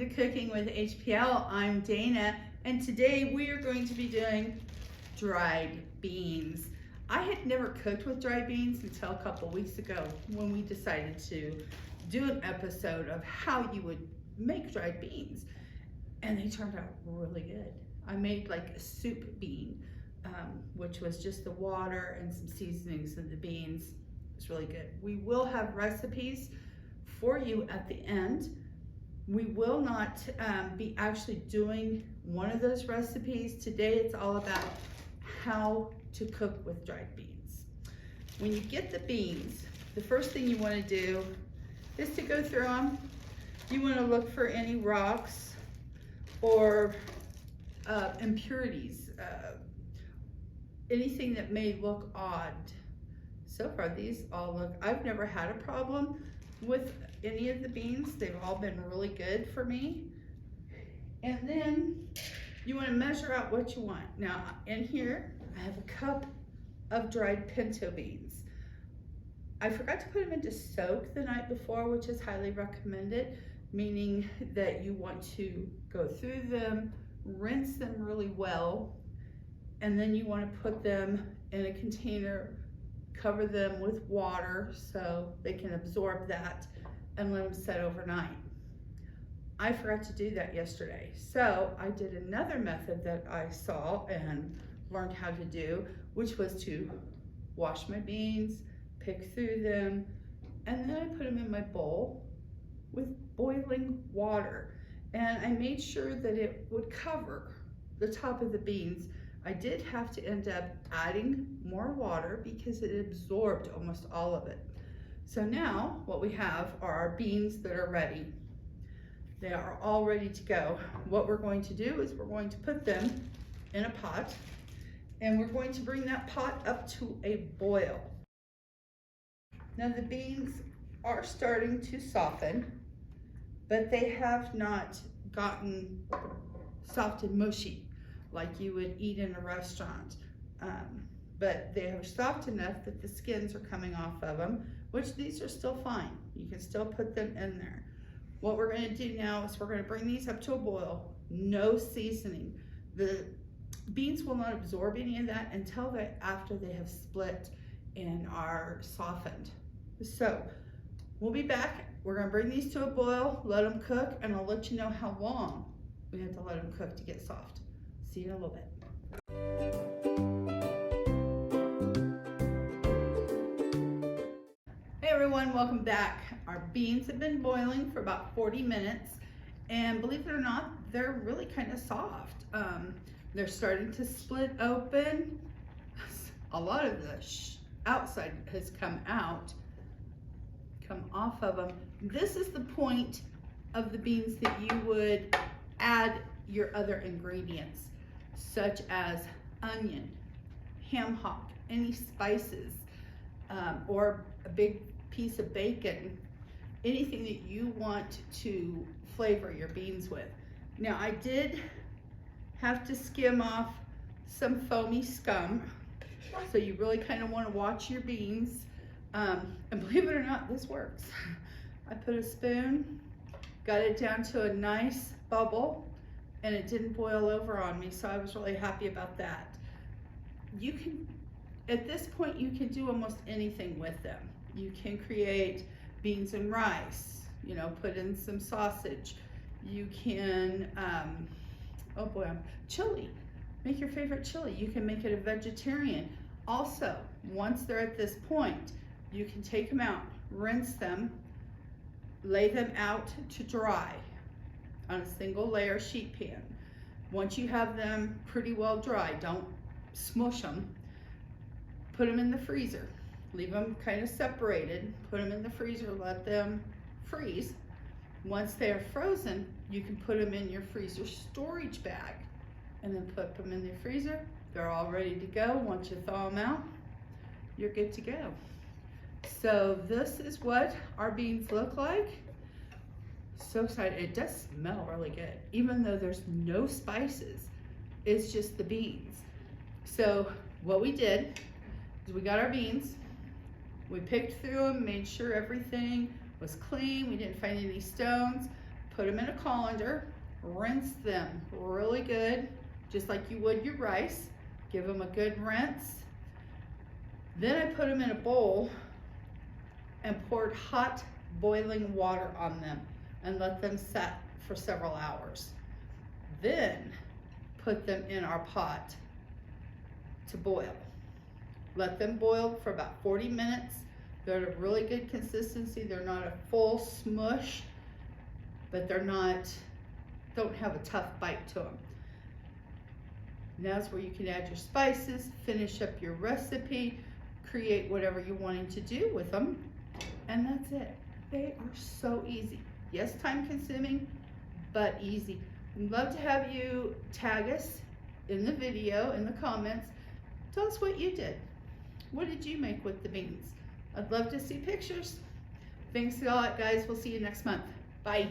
to Cooking with HPL. I'm Dana, and today we are going to be doing dried beans. I had never cooked with dried beans until a couple weeks ago when we decided to do an episode of how you would make dried beans, and they turned out really good. I made like a soup bean, which was just the water and some seasonings in the beans. It's really good. We will have recipes for you at the end. We will not be actually doing one of those recipes. Today it's all about how to cook with dried beans. When you get the beans, the first thing you want to do is to go through them. You want to look for any rocks or impurities, anything that may look odd. So far these all look, I've never had a problem with any of the beans. They've all been really good for me. And then you want to measure out what you want. Now in here I have a cup of dried pinto beans. I forgot to put them into soak the night before, which is highly recommended, meaning that you want to go through them, rinse them really well, and then you want to put them in a container, cover them with water so they can absorb that, and let them set overnight. I forgot to do that yesterday, so I did another method that I saw and learned how to do, which was to wash my beans, pick through them, and then I put them in my bowl with boiling water, and I made sure that it would cover the top of the beans. I did have to end up adding more water because it absorbed almost all of it. So now what we have are our beans that are ready. They are all ready to go. What we're going to do is we're going to put them in a pot, and we're going to bring that pot up to a boil. Now the beans are starting to soften, but they have not gotten soft and mushy like you would eat in a restaurant. But they are soft enough that the skins are coming off of them, which these are still fine. You can still put them in there. What we're going to do now is we're going to bring these up to a boil, no seasoning. The beans will not absorb any of that until after they have split and are softened. So we'll be back. We're going to bring these to a boil, let them cook, and I'll let you know how long we have to let them cook to get soft. See you in a little bit. Hey everyone, welcome back. Our beans have been boiling for about 40 minutes, and believe it or not, they're really kind of soft. They're starting to split open. A lot of the outside has come off of them. This is the point of the beans that you would add your other ingredients, such as onion, ham hock, any spices, or a big piece of bacon, anything that you want to flavor your beans with. Now I did have to skim off some foamy scum, so you really kind of want to watch your beans. And believe it or not, this works. I put a spoon, got it down to a nice bubble, and it didn't boil over on me, so I was really happy about that. You can, at this point, you can do almost anything with them. You can create beans and rice, you know, put in some sausage. You can, oh boy, chili. Make your favorite chili. You can make it a vegetarian. Also, once they're at this point, you can take them out, rinse them, lay them out to dry on a single layer sheet pan. Once you have them pretty well dry, don't smush them, put them in the freezer. Leave them kind of separated, put them in the freezer, let them freeze. Once they are frozen, you can put them in your freezer storage bag and then put them in the freezer. They're all ready to go. Once you thaw them out, you're good to go. So this is what our beans look like. So excited. It does smell really good, even though there's no spices. It's just the beans. So what we did is we got our beans, we picked through them, made sure everything was clean, we didn't find any stones, put them in a colander, rinse them really good, just like you would your rice. Give them a good rinse. Then I put them in a bowl and poured hot boiling water on them and let them set for several hours. Then put them in our pot to boil. Let them boil for about 40 minutes. They're at a really good consistency. They're not a full smush, but they're not, don't have a tough bite to them. And that's where you can add your spices, finish up your recipe, create whatever you're wanting to do with them, and that's it. They are so easy. Yes, time consuming, but easy. We'd love to have you tag us in the video, in the comments. Tell us what you did. What did you make with the beans? I'd love to see pictures. Thanks a lot, guys. We'll see you next month. Bye.